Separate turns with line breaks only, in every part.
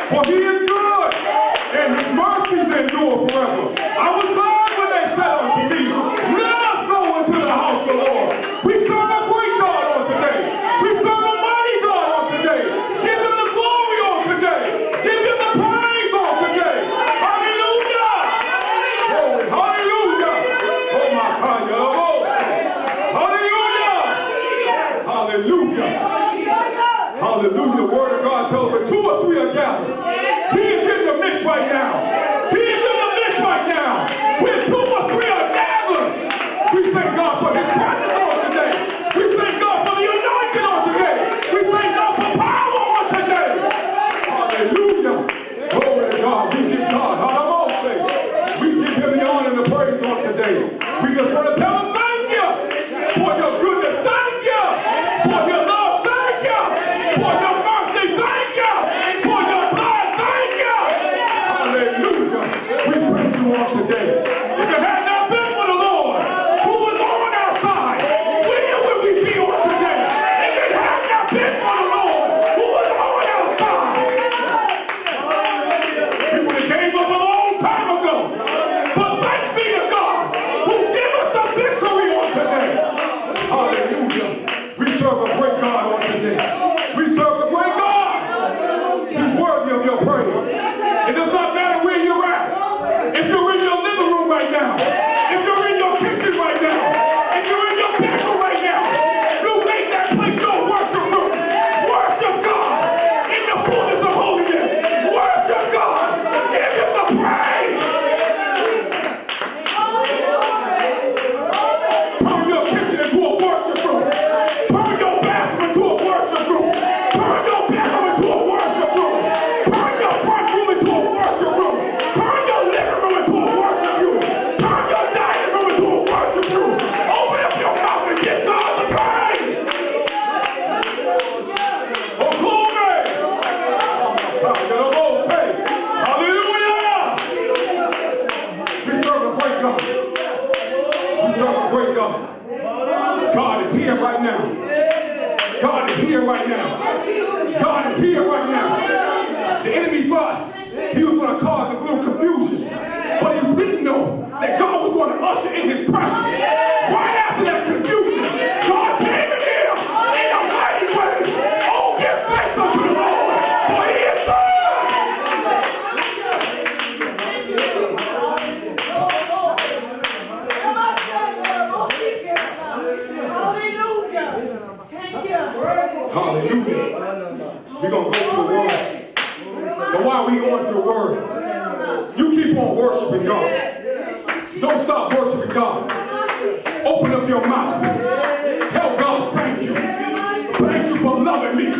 For he is good, and his mercies endure forever. I was glad when they said unto me, let us go into the house of the Lord. We serve a great God on today. We serve a mighty God on today. Give him the glory on today. Give him the praise on today. Hallelujah. Glory. Hallelujah. Oh my God. Hallelujah. Hallelujah. Hallelujah. The word of God tells us 2 or 3 are gathered. He is in the midst right now. He is in the midst right now. Where 2 or 3 are gathered. We thank God for his presence on today. We thank God for the anointing on today. We thank God for power on today. Hallelujah. Glory to God. We give God. We give him the honor and the praise on today. We just want to tell him thank you for your goodness. Thank you for your love. Thank you for your mercy. Thank you for your blood. Thank you. Hallelujah. We praise you on today. If it had not been for the Lord who was on our side, where would we be on today? If it had not been for the Lord who was on our side, we would have gave up a long time ago. But thanks be to God who give us the victory on today. Hallelujah. We serve a great God on today. We serve a great God. He's worthy of your praise. It does not matter where you're at. If you're in your living room right now, if you're in your kitchen right now, if you're in your bedroom right now, you make that place your worship room. Worship God in the fullness of holiness. Worship God. Give him the praise. Turn your kitchen into a worship room. Turn your bathroom into a worship room. Turn your bedroom into a worship room. Turn your front room into a worship room. Turn your living room into a worship room. Turn your dining room into a worship room. Open up your mouth and give God the praise. Oh, glory. Hallelujah. We serve a great God. We serve a great God. God is here right now. God is here right now. God is here right now. The enemy thought he was going to cause a little confusion, but he didn't know that God was going to usher in his presence. Right after that confusion, God came in here in a mighty way. Oh, give thanks unto the Lord, for he is good. Hallelujah. We're going to go to the word. But while we going to the word, you keep on worshiping God. Don't stop worshiping God. Open up your mouth. Tell God thank you. Thank you for loving me.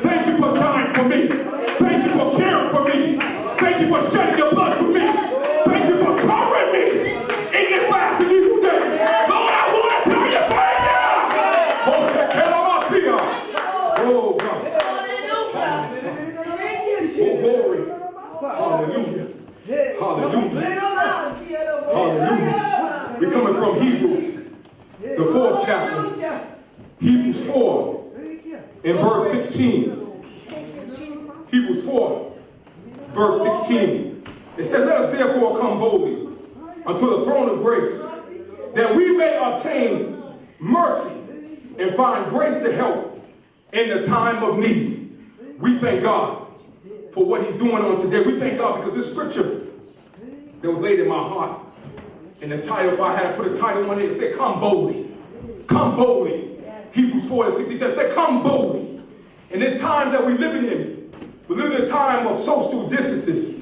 Thank you for dying for me. Thank you for caring for me. Thank you for shedding your blood for me. Thank you for covering me in this last and evil day. Lord, I want to tell you thank you. Oh, God. Oh, glory. Hallelujah. Hallelujah. Hallelujah. We're coming from Hebrews, the 4th chapter. Hebrews 4 and verse 16. Hebrews 4, verse 16. It said, let us therefore come boldly unto the throne of grace, that we may obtain mercy and find grace to help in the time of need. We thank God for what he's doing on today. We thank God because this scripture that was laid in my heart, and the title, if I had to put a title on it, it said, come boldly. Come boldly. Hebrews 4 and 16 said, come boldly. In this time that we're living in a time of social distances,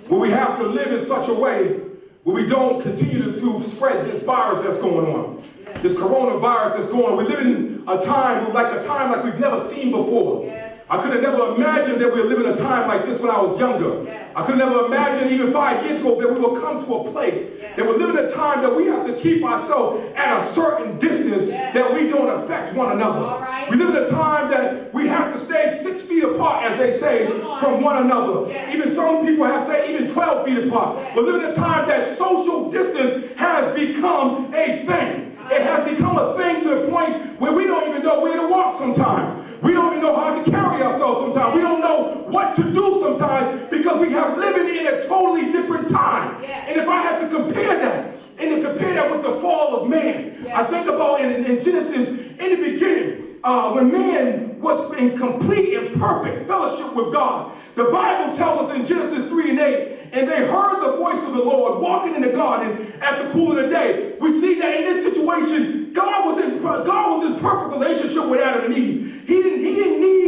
where we have to live in such a way where we don't continue to spread this virus that's going on. This coronavirus that's going on. We live in a time like we've never seen before. I could have never imagined that we were living a time like this when I was younger. I could never imagine even 5 years ago that we would come to a place that we're living a time that we have to keep ourselves at a certain distance that we don't affect one another. We live in a time that we have to stay 6 feet apart, as they say, from one another. Even some people have said even 12 feet apart. We're living in a time that social distance has become a thing. It has become a thing to the point where we don't even know where to walk sometimes. We don't even know how to carry ourselves sometimes. We don't know what hard to do sometimes because we have living in a totally different time. And if I had to compare that, and to compare that with the fall of man, I think about in Genesis, in the beginning, when man was in complete and perfect fellowship with God. The Bible tells us in Genesis 3 and 8, and they heard the voice of the Lord walking in the garden at the cool of the day. We see that in this situation, God was in perfect relationship with Adam and Eve. He didn't need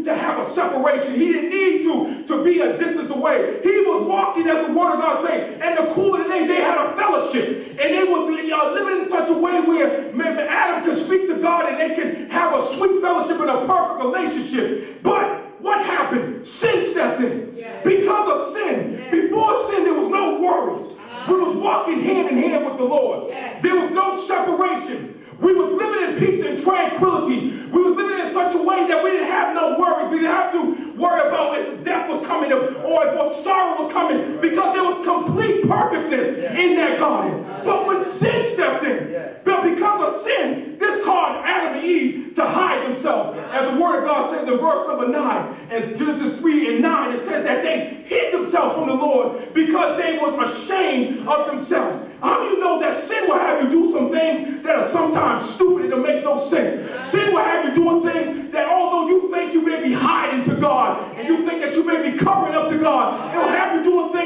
to have a separation. He didn't need to be a distance away. He was walking, as the word of God says, and the cool of the day, they had a fellowship. And they was living in such a way where Adam could speak to God and they can have a sweet fellowship and a perfect relationship. But what happened? Sin stepped in. Because of sin. Before sin, there was no worries. We was walking hand in hand with the Lord. There was no separation. We was living in peace and tranquility. We was living in such a way that we didn't have no worries. We didn't have to worry about if death was coming or if sorrow was coming, because there was complete perfectness in that garden. But when sin stepped in, but because of sin, this caused Adam and Eve to hide themselves. As the word of God says in verse number 9, and Genesis 3 and 9, it says that they hid themselves from the Lord because they was ashamed of themselves. How do you know that sin will have you do some things that are sometimes stupid and don't make no sense? Sin will have you doing things that, although you think you may be hiding to God and you think that you may be covering up to God, it'll have you doing things,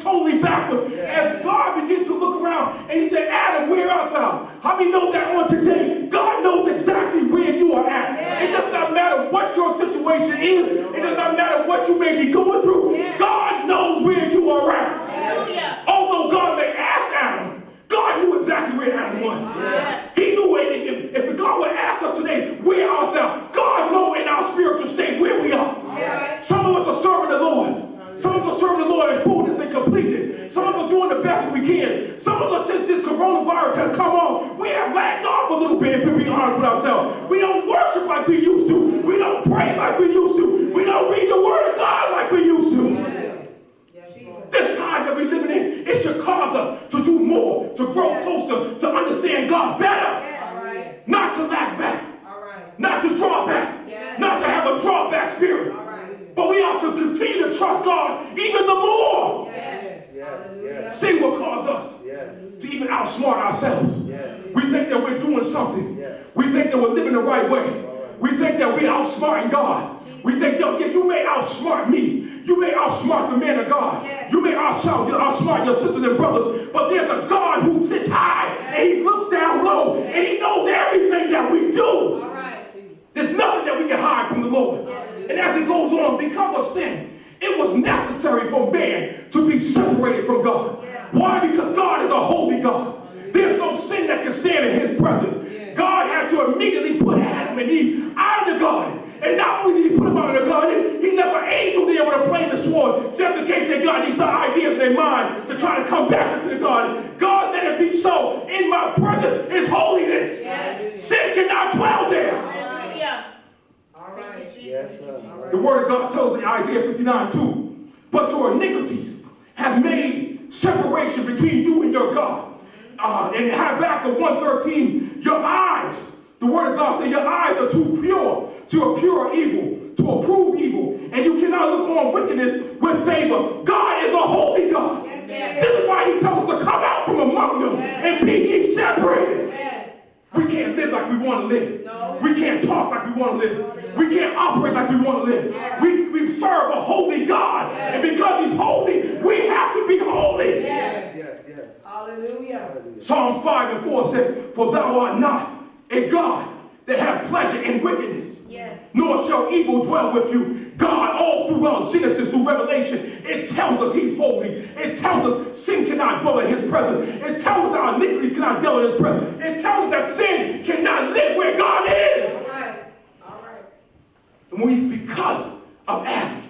totally backwards. As God began to look around and he said, Adam, where art thou? How many know that on today? God knows exactly where you are at. It does not matter what your situation is. It does not matter what you may be going through. God knows where you are at. Although God may ask Adam, God knew exactly where Adam was. He knew if God would ask us today, where art thou? God knows in our spiritual state where we are. Some of us are serving the Lord. Some of us are serving the Lord in fullness and completeness. Some of us are doing the best we can. Some of us, since this coronavirus has come on, we have lagged off a little bit, if we're being honest with ourselves. We don't worship like we used to. We don't pray like we used to. We don't read the Word of God like we used to. This time that we're living in, it should cause us to do more, to grow closer, to understand God better. Not to lag back. Not to draw back. Not to have a drawback spirit. But we ought to continue to trust God even the more. Sin will cause us to even outsmart ourselves. We think that we're doing something. We think that we're living the right way. We think that we're outsmarting God. We think, you may outsmart me. You may outsmart the man of God. You may outsmart your sisters and brothers. But there's a God who sits high and he looks down low and he knows everything that we do. There's nothing that we can hide from the Lord. And as it goes on, because of sin, it was necessary for man to be separated from God. Why? Because God is a holy God. There's no sin that can stand in his presence. God had to immediately put Adam and Eve out of the garden. And not only did he put them out of the garden, he left an angel there with a flaming sword, just in case they got these ideas in their mind to try to come back into the garden. God, let it be so. In my presence is holiness. Sin cannot dwell there. The word of God tells us in Isaiah 59:2, but your iniquities have made separation between you and your God. In Habakkuk 1:13, your eyes, the word of God says, your eyes are too pure to approve evil, and you cannot look on wickedness with favor. God is a holy God. This is why he tells us to come out from among them and be ye separated. We can't live like we want to live. No. We can't talk like we want to live. We can't operate like we want to live. We serve a holy God. And because he's holy, we have to be holy.
Yes.
Hallelujah.
Psalms 5:4 said, for thou art not a God that have pleasure in wickedness, nor shall evil dwell with you. God, all throughout Genesis through Revelation, it tells us he's holy. It tells us sin cannot dwell in his presence. It tells us our iniquities cannot dwell in his presence. It tells us that sin cannot live where God is.
All right.
And because of Adam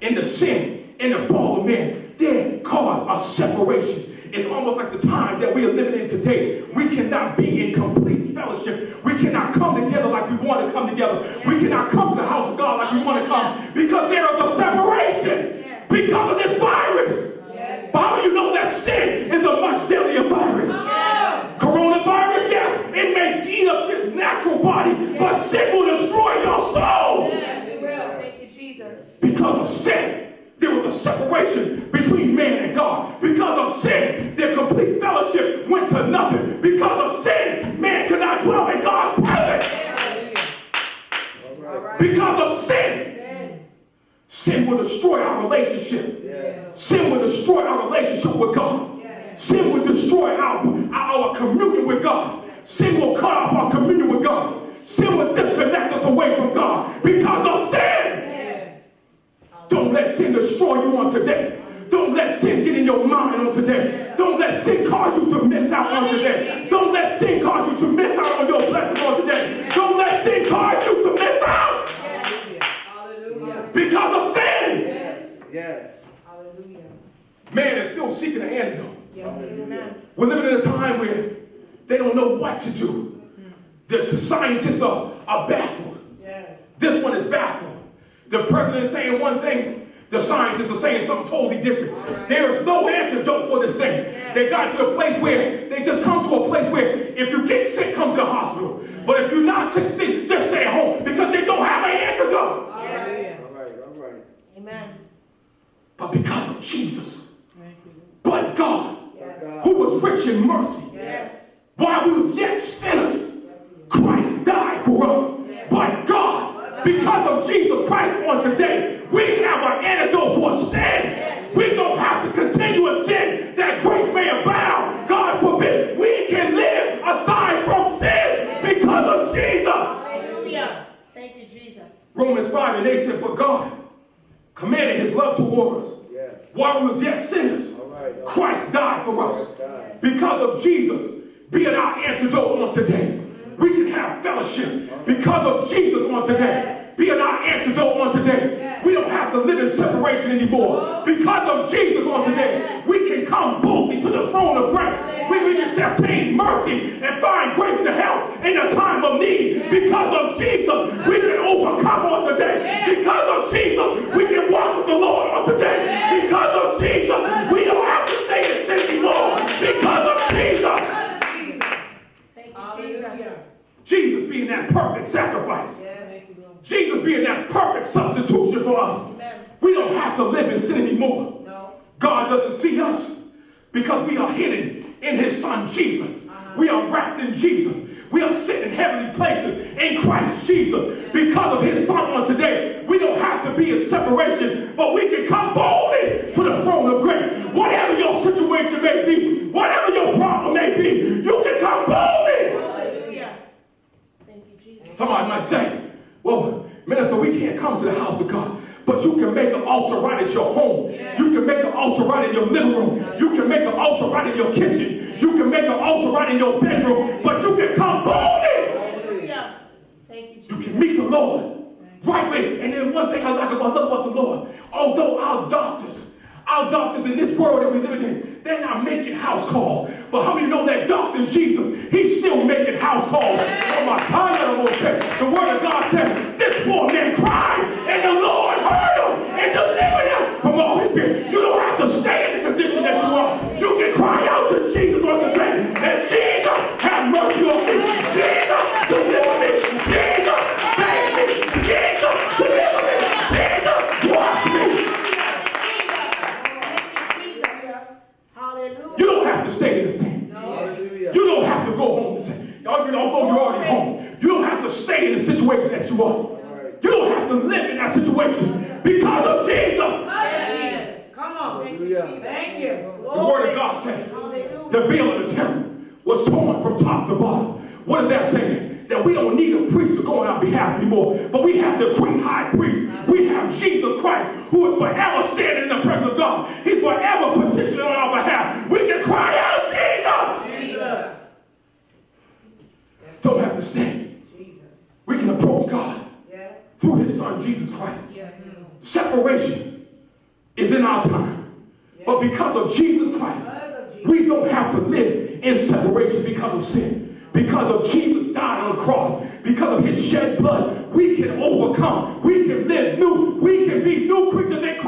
and the sin and the fall of man, there caused a separation. It's almost like the time that we are living in today. We cannot be in complete fellowship. We cannot come together like we want to come together. We cannot come to the house of God like we want to come, because there is a separation because of this virus. But how do you know that sin is a much deadlier virus? Coronavirus, yes, it may eat up this natural body, but sin will destroy your soul.
It will. Thank you, Jesus.
Because of sin, there was a separation between man and God. Because of sin, their complete fellowship went to nothing. Because of sin, man could not dwell in God's presence. Because of sin, sin will destroy our relationship. Sin will destroy our relationship with God. Sin will destroy our communion with God. Sin will cut off our communion with God. Sin will disconnect us away from God because of sin. Don't let sin destroy you on today. Don't let sin get in your mind on today. Don't let sin cause you to miss out on today. Don't let sin cause you to miss out on your blessing on today. Don't let sin cause you to miss out. Because of sin.
Yes.
Hallelujah.
Man is still seeking an antidote.
Amen.
We're living in a time where they don't know what to do. The scientists are baffled. This one is baffled. The president is saying one thing, the scientists are saying something totally different. There is no antidote for this thing. They got to the place where they just come to a place where if you get sick, come to the hospital. But if you're not sick, just stay at home because they don't have an antidote.
All right.
Amen.
But because of Jesus, but God, who was rich in mercy, while we was yet sinners, Christ died for us. But God, because of Jesus Christ on today, we have an antidote for sin. We don't have to continue in sin that grace may abound. God forbid, we can live aside from sin because of Jesus.
Hallelujah. Thank you, Jesus.
Romans 5:8 said, but God commanded his love toward us. While we was yet sinners, Christ died for us. Because of Jesus being our antidote on today, we can have fellowship. Because of Jesus on today being our antidote on today, we don't have to live in separation anymore. Because of Jesus on today, we can come boldly to the throne of grace. We can obtain mercy and find grace to help in a time of need. Because of Jesus, we can overcome on today. Because of Jesus, we can walk with the Lord on today. Because of Jesus, we don't have to stay in sin anymore. Because of Jesus. Jesus being that perfect sacrifice. Jesus being that perfect substitution for us. We don't have to live in sin anymore. God doesn't see us because we are hidden in his son Jesus. We are wrapped in Jesus. We are sitting in heavenly places in Christ Jesus because of his son on today. We don't have to be in separation, but we can come boldly to the throne of grace. Whatever your situation may be, whatever your problem may be, you can come boldly. Somebody might say, well, minister, we can't come to the house of God. But you can make an altar right at your home. You can make an altar right in your living room. You can make an altar right in your kitchen. You can make an altar right in your bedroom. But you can come boldly. You can meet the Lord right way. And then one thing I love about the Lord, although our doctors in this world that we live in, they're not making house calls. But how many know that Dr. Jesus, he's still making house calls? Oh my God, the word of God says, this poor man cried, and the Lord heard him and delivered him from all his fear. You don't have to stay in the condition that you are. You can cry out to Jesus on the day, and Jesus, have mercy on me. Jesus, deliver me. Jesus, save me. Jesus, deliver me. Jesus, wash me. You don't have to stay in the same. You don't have to go home the same. Although you're already home, you don't have to stay in the situation that you are. You don't have to live in that situation because of Jesus.
Come on. Thank you, Jesus. Thank you.
The word of God said the veil of the temple was torn from top to bottom. What is that saying? That we don't need a priest to go on our behalf anymore, but we have the great high priest. We have Jesus Christ, who is forever standing in the presence of God. He's forever petitioning on our behalf. We can cry out, Jesus. Don't have to stay. We can approach God through his son, Jesus Christ. Separation is in our time. But because of Jesus Christ, we don't have to live in separation because of sin. Because of Jesus died on the cross, because of his shed blood, we can overcome. We can live new. We can be new creatures in Christ.